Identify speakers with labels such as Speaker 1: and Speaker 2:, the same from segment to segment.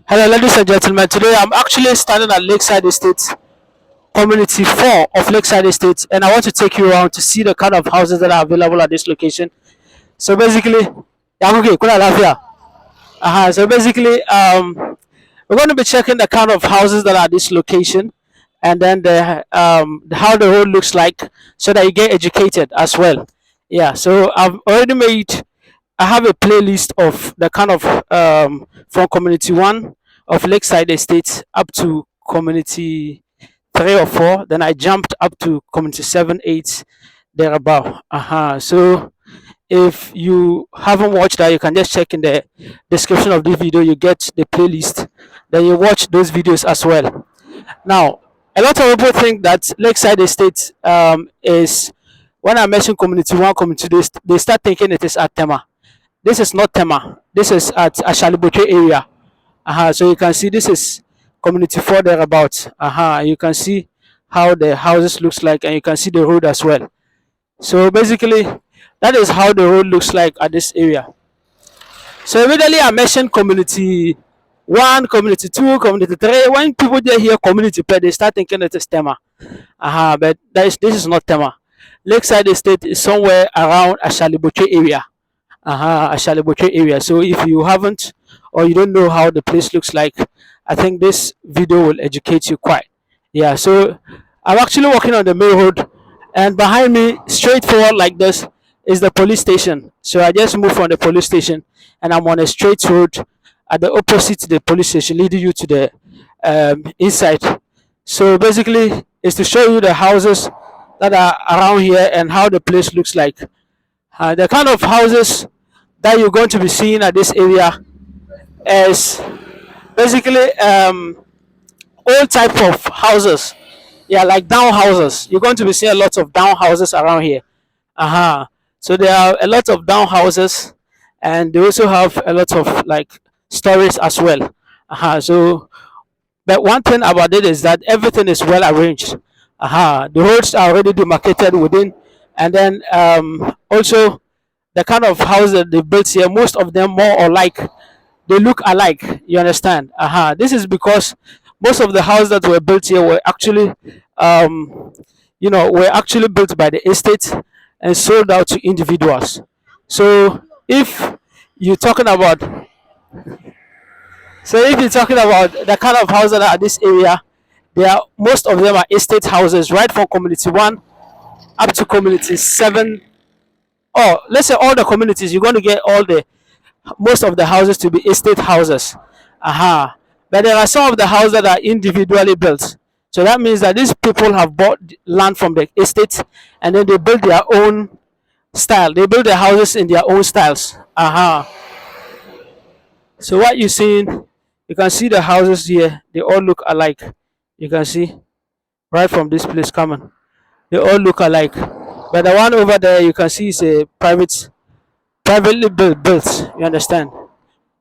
Speaker 1: Hello, ladies and gentlemen. Today I'm actually standing at Lakeside Estate, Community 4 of Lakeside Estate, and I want to take you around to see the kind of houses that are available at this location. So basically, yeah, okay, kuna lafiya. So basically, we're going to be checking the kind of houses that are at this location, and then how the road looks like, so that you get educated as well. Yeah. So I have a playlist of the kind of from community one of Lakeside Estate up to community 3 or 4. Then I jumped up to community 7, 8, thereabout. So if you haven't watched that, you can just check in the description of this video. You get the playlist. Then you watch those videos as well. Now, a lot of people think that Lakeside Estate is, when I mention community one, community two, they start thinking it is at Tema. This is not Tema. This is at Ashaliboche area. So you can see this is community 4 thereabouts. You can see how the houses looks like, and you can see the road as well. So basically, that is how the road looks like at this area. So immediately I mentioned community 1, community 2, community 3. When people they hear community play, they start thinking it is Tema. But this is not Tema. Lakeside Estate is somewhere around Ashaliboche area. Ashaliboche area. So if you haven't, or you don't know how the place looks like, I think this video will educate you quite. Yeah. So I'm actually walking on the main road, and behind me, straight forward like this, is the police station. So I just moved from the police station, and I'm on a straight road at the opposite to the police station, leading you to the inside. So basically, it's to show you the houses that are around here and how the place looks like. The kind of houses that you're going to be seeing at this area is basically all type of houses. Yeah, like down houses. You're going to be seeing a lot of down houses around here. So there are a lot of down houses, and they also have a lot of like stories as well. So, but one thing about it is that everything is well arranged. The roads are already demarcated within, and then also the kind of house that they built here, most of them more or like they look alike. You understand? This is because most of the houses that were built here were actually, were actually built by the estate and sold out to individuals. So if you're talking about, if you're talking about the kind of houses that are this area, most of them are estate houses, right from community 1 up to community 7. Oh, let's say all the communities, you're going to get most of the houses to be estate houses. But there are some of the houses that are individually built. So that means that these people have bought land from the estate, and then they build their own style. They build their houses in their own styles. So what you're seeing, you can see the houses here. They all look alike. You can see right from this place coming. They all look alike. But the one over there, you can see is a privately built. You understand?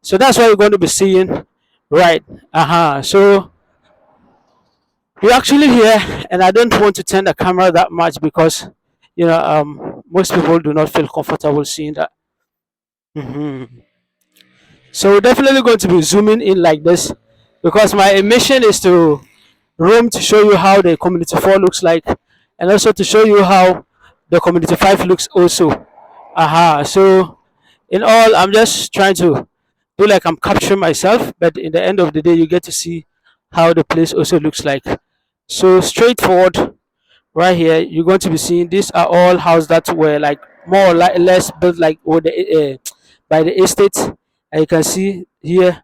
Speaker 1: So that's what you're going to be seeing, right? So we're actually here, and I don't want to turn the camera that much because most people do not feel comfortable seeing that. So we're definitely going to be zooming in like this, because my mission is to roam to show you how the community 4 looks like, and also to show you how the community 5 looks also. So in all, I'm just trying to do like I'm capturing myself, but in the end of the day, you get to see how the place also looks like. So straightforward, right here, you're going to be seeing these are all houses that were like more or less built like by the estate. And you can see here,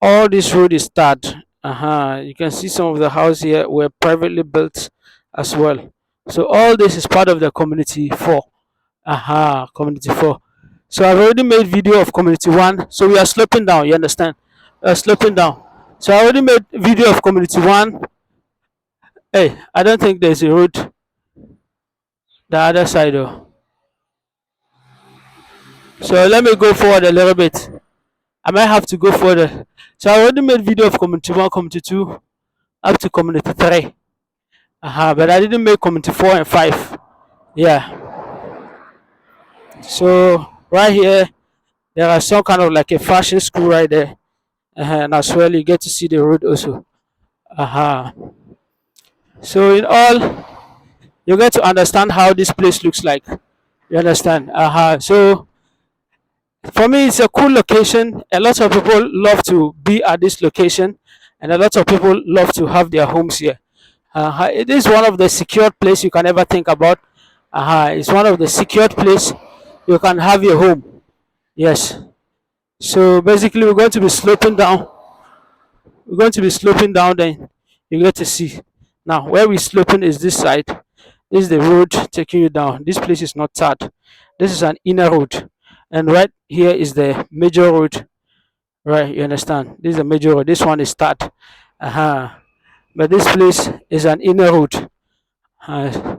Speaker 1: all this road is tarred. You can see some of the houses here were privately built as well. So all this is part of the community 4. Community 4. So I've already made video of community 1. So we are sloping down, you understand? Sloping down. So I already made video of community 1. Hey, I don't think there's a road the other side though. So let me go forward a little bit. I might have to go further. So I already made video of community 1, community 2, up to community 3. But I didn't make community 4 and 5. Yeah. So right here, there are some kind of like a fashion school right there, and as well you get to see the road also. So in all, you get to understand how this place looks like. You understand? So for me, it's a cool location. A lot of people love to be at this location, and a lot of people love to have their homes here. It is one of the secured place you can ever think about. It's one of the secured place you can have your home. Yes. So basically, we're going to be sloping down. We're going to be sloping down. Then you get to see. Now, where we're sloping is this side. This is the road taking you down. This place is not tarred. This is an inner road, and right here is the major road. Right, you understand? This is a major road. This one is tarred. But this place is an inner road. Uh,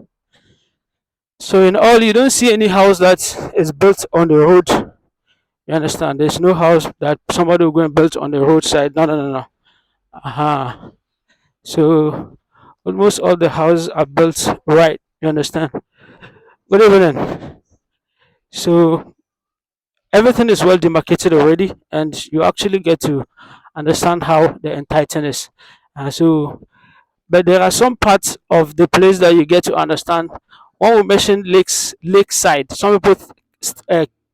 Speaker 1: so in all, you don't see any house that is built on the road. You understand? There's no house that somebody will go and build on the roadside. No, no, no, no. So almost all the houses are built right. You understand? Good evening. So everything is well demarcated already, and you actually get to understand how the entire thing is. So, but there are some parts of the place that you get to understand. When we mention lakeside, some people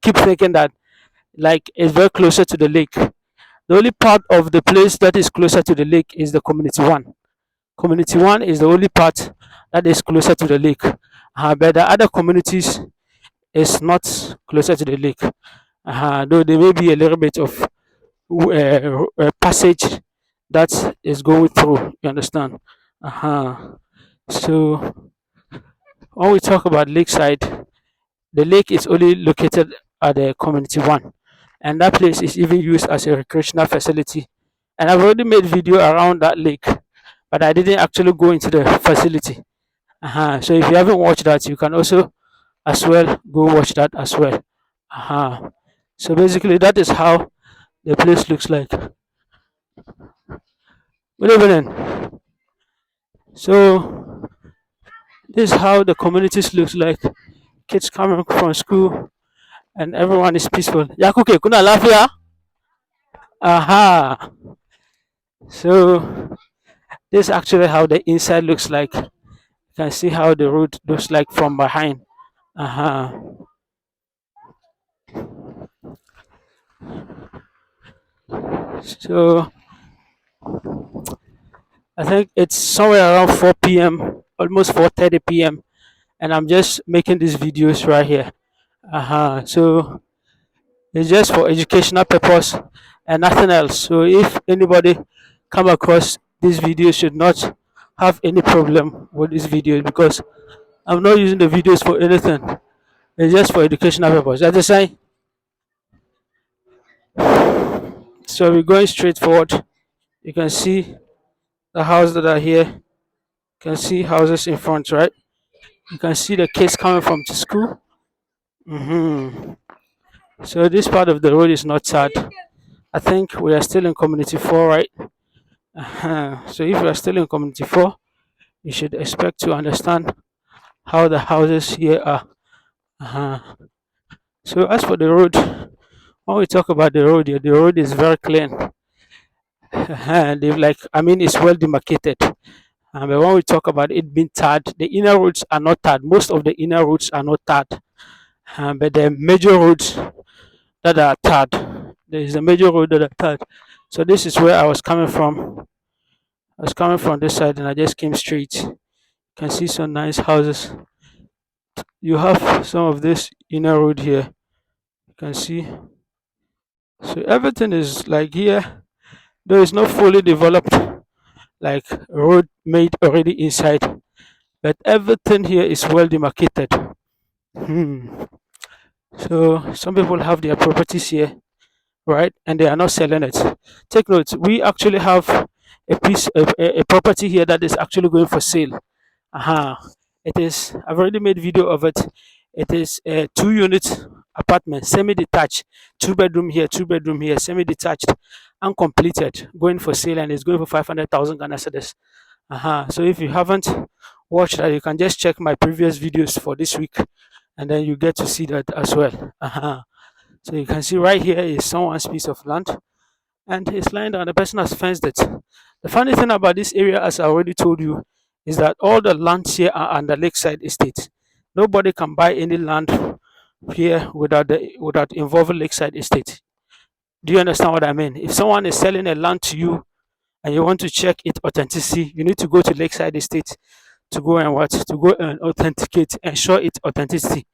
Speaker 1: keep thinking that like it's very closer to the lake. The only part of the place that is closer to the lake is the community one. Community one is the only part that is closer to the lake. But the other communities is not closer to the lake. Though there may be a little bit of passage that is going through. You understand? So when we talk about lakeside, the lake is only located at the community one, and that place is even used as a recreational facility. And I've already made video around that lake, but I didn't actually go into the facility. So if you haven't watched that, you can also as well go watch that as well. So basically, that is how the place looks like. Good evening. So this is how the communities looks like. Kids coming from school and everyone is peaceful. Yakuke, kuna lafia? Aha. So this is actually how the inside looks like. You can see how the road looks like from behind. Aha. So I think it's somewhere around 4 p.m., almost 4:30 p.m. and I'm just making these videos right here. So it's just for educational purpose and nothing else. So if anybody come across this video, should not have any problem with this video, because I'm not using the videos for anything. It's just for educational purpose. That's the saying. So we're going straight forward. You can see the houses that are here. You can see houses in front, right? You can see the kids coming from to school. So this part of the road is not sad. I think we are still in community 4, right? So if you are still in community 4, you should expect to understand how the houses here are. uh So as for the road, when we talk about the road here, the road is very clean. They've like, I mean, it's well demarcated. But when we talk about it being tarred, the inner roads are not tarred. Most of the inner roads are not tarred. But the major roads that are tarred, there is a major road that are tarred. So this is where I was coming from. I was coming from this side and I just came straight. You can see some nice houses. You have some of this inner road here. You can see. So everything is like here. Though it's not fully developed, like road made already inside, but everything here is well demarcated. Hmm. So some people have their properties here, right, and they are not selling it. Take note, we actually have a property here that is actually going for sale. uh it is, I've already made video of it. It is a 2 unit apartment, semi-detached, 2 bedroom here, 2 bedroom here, semi-detached, uncompleted, going for sale, and it's going for 500,000 Ghana cedis. So if you haven't watched that, you can just check my previous videos for this week, and then you get to see that as well. So you can see right here is someone's piece of land, and it's lying down. The person has fenced it. The funny thing about this area, as I already told you, is that all the lands here are under Lakeside Estate. Nobody can buy any land here without involving Lakeside Estate. Do you understand what I mean? If someone is selling a land to you and you want to check its authenticity, you need to go to Lakeside Estate to go and what? To go and authenticate, ensure its authenticity.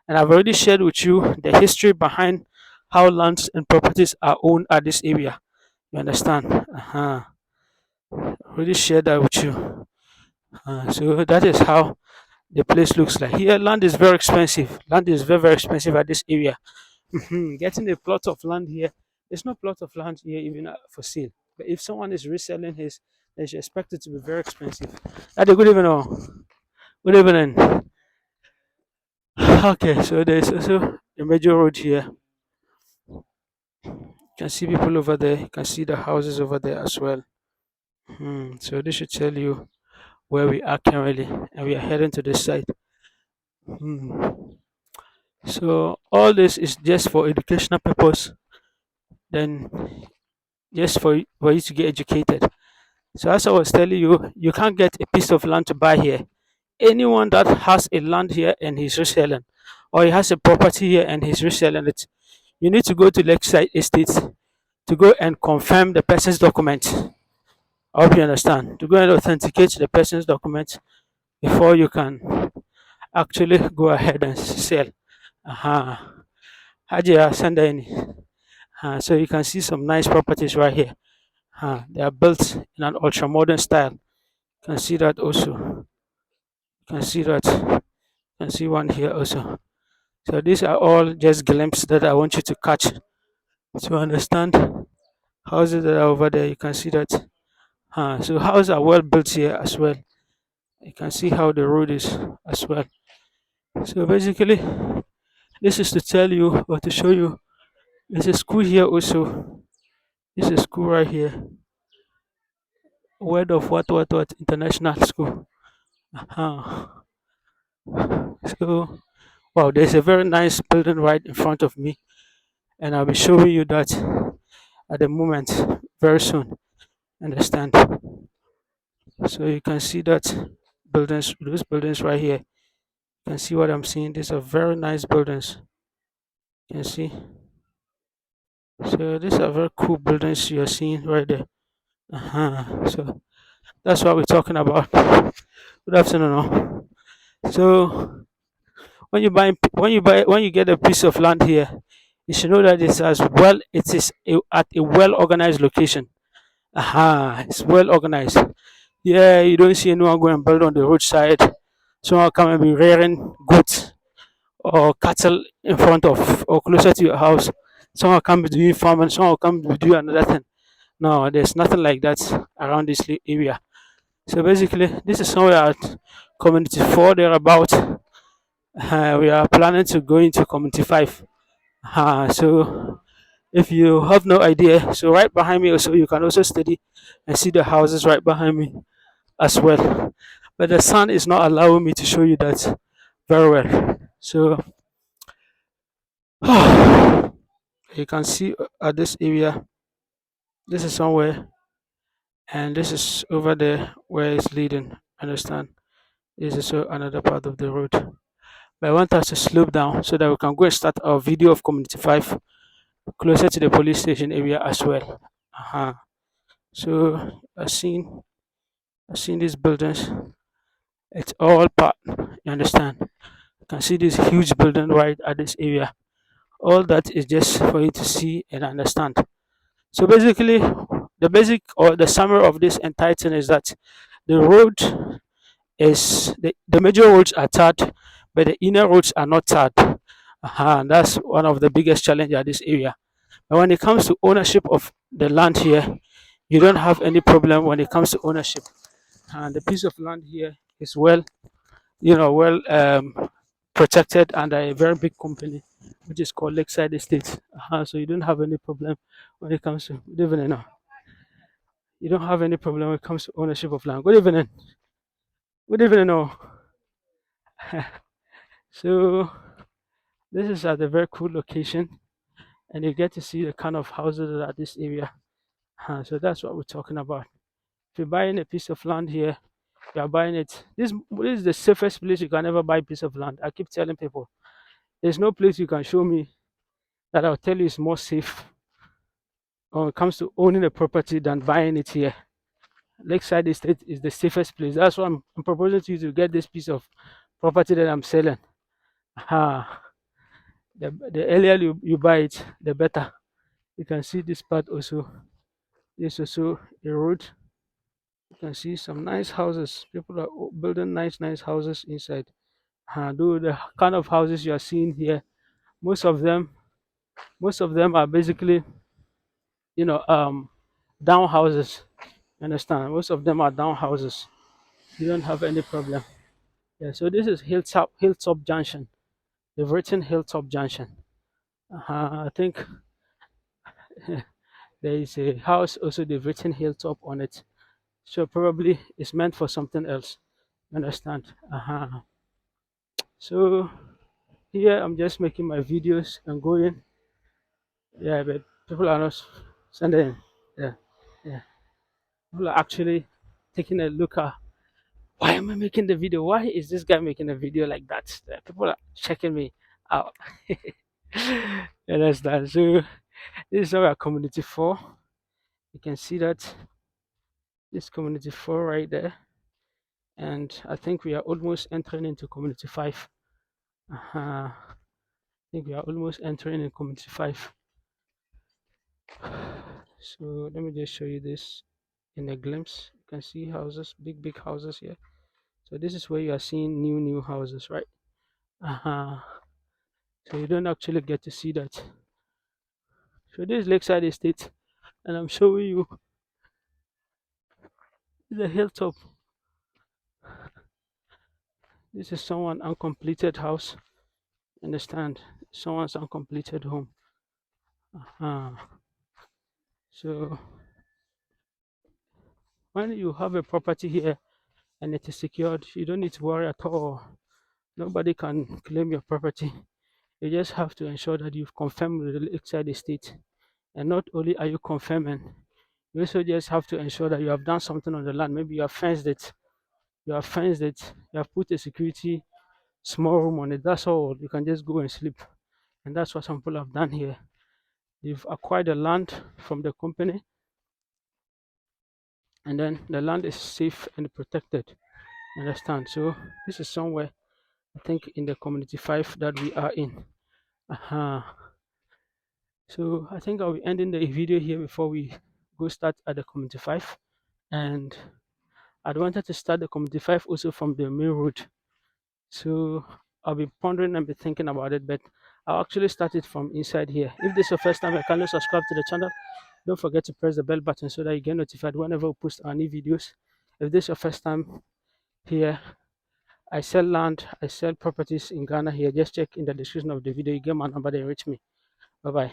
Speaker 1: And I've already shared with you the history behind how lands and properties are owned at this area. You understand? Already shared that with you. So that is how the place looks like. Here, land is very expensive. Land is very, very expensive at this area. Getting a plot of land here, there's no plot of land here even for sale. But if someone is reselling his, they should expect it to be very expensive. Good evening, all. Good evening. Okay, so there's also a major road here. You can see people over there. You can see the houses over there as well. So this should tell you where we are currently, and we are heading to this side. Hmm. So all this is just for educational purpose. Then just for you to get educated. So as I was telling you, you can't get a piece of land to buy here. Anyone that has a land here and he's reselling, or he has a property here and he's reselling it, you need to go to Lakeside Estate to go and confirm the person's document. I hope you understand. To go and authenticate the person's document before you can actually go ahead and sell. Uh-huh. Hajiya Sanda ini. So you can see some nice properties right here. They are built in an ultra modern style. You can see that also. You can see that. You can see one here also. So these are all just glimpses that I want you to catch to understand houses that are over there. You can see that. So houses are well built here as well. You can see how the road is as well. So basically, this is to tell you or to show you there's a school here also. This is a school right here. Word of what international school. Uh-huh. So wow, there's a very nice building right in front of me, and I'll be showing you that at the moment very soon. Understand? So you can see that buildings, those buildings right here. You can see what I'm seeing. These are very nice buildings. You can see. So these are very cool buildings you're seeing right there. So that's what we're talking about. Good afternoon, all. So when you get a piece of land here, you should know that at a well organized location. It's well organized. Yeah, you don't see anyone go and build on the roadside. Someone come and be rearing goats or cattle in front of or closer to your house. Someone come be doing farming, someone come be doing another thing. No, there's nothing like that around this area. So basically, this is somewhere at Community 4 thereabout. We are planning to go into Community 5. So if you have no idea, so right behind me also you can also study and see the houses right behind me as well. But the sun is not allowing me to show you that very well. So you can see at this area, this is somewhere, and this is over there where it's leading. Understand? This is also another part of the road. But I want us to slope down so that we can go and start our video of Community 5 closer to the police station area as well. So I've seen these buildings. It's all part. You understand? You can see this huge building right at this area. All that is just for you to see and understand. So basically, the basic or the summary of this entire thing is that the road the major roads are tarred, but the inner roads are not tarred. And that's one of the biggest challenges at this area. But when it comes to ownership of the land here, you don't have any problem when it comes to ownership. And the piece of land here is well protected under a very big company, which is called Lakeside Estate. So you don't have any problem when it comes to good evening. You don't have any problem when it comes to ownership of land. Good evening. Good evening. So this is at a very cool location, and you get to see the kind of houses that are this area. So that's what we're talking about. If you're buying a piece of land here, you are buying it. This is the safest place you can ever buy a piece of land. I keep telling people, there's no place you can show me that I'll tell you is more safe when it comes to owning a property than buying it here. Lakeside Estate is the safest place. That's why I'm proposing to you to get this piece of property that I'm selling. Ah, the earlier you buy it, the better. You can see this part also. This also a road. You can see some nice houses. People are building nice houses inside. Though the kind of houses you are seeing here, most of them, most of them are basically, you know, down houses. You understand? Most of them are down houses. You don't have any problem. Yeah. So this is Hilltop Junction. They've written Hilltop Junction. I think there is a house also. They've written Hilltop on it. So probably it's meant for something else. You understand? So here I'm just making my videos and going. Yeah, but people are not sending. Yeah, yeah. People are actually taking a look at why am I making the video? Why is this guy making a video like that? People are checking me out. You understand? So this is our community 4. You can see that this community 4 right there. And I think we are almost entering into community 5. I think we are almost entering in community 5. So let me just show you this in a glimpse. You can see houses, big houses here. So this is where you are seeing new houses, right? So you don't actually get to see that. So this is Lakeside Estate, and I'm showing you the hilltop. This is someone uncompleted house. Understand? Someone's uncompleted home. So when you have a property here and it is secured, you don't need to worry at all. Nobody can claim your property. You just have to ensure that you've confirmed with the Lakeside Estate. And not only are you confirming, you also just have to ensure that you have done something on the land. Maybe you have fenced it. You have put a security small room on it. That's all. You can just go and sleep. And that's what some people have done here. They've acquired the land from the company, and then the land is safe and protected. Understand? So this is somewhere I think in the community 5 that we are in. So I think I'll be ending the video here before we go start at the community 5. And I wanted to start the community 5 also from the main road. So I'll be pondering and be thinking about it, but I'll actually start it from inside here. If this is your first time, kindly subscribe to the channel. Don't forget to press the bell button so that you get notified whenever we post our new videos. If this is your first time here, I sell land, I sell properties in Ghana here. Just check in the description of the video. You get my number, they reach me. Bye bye.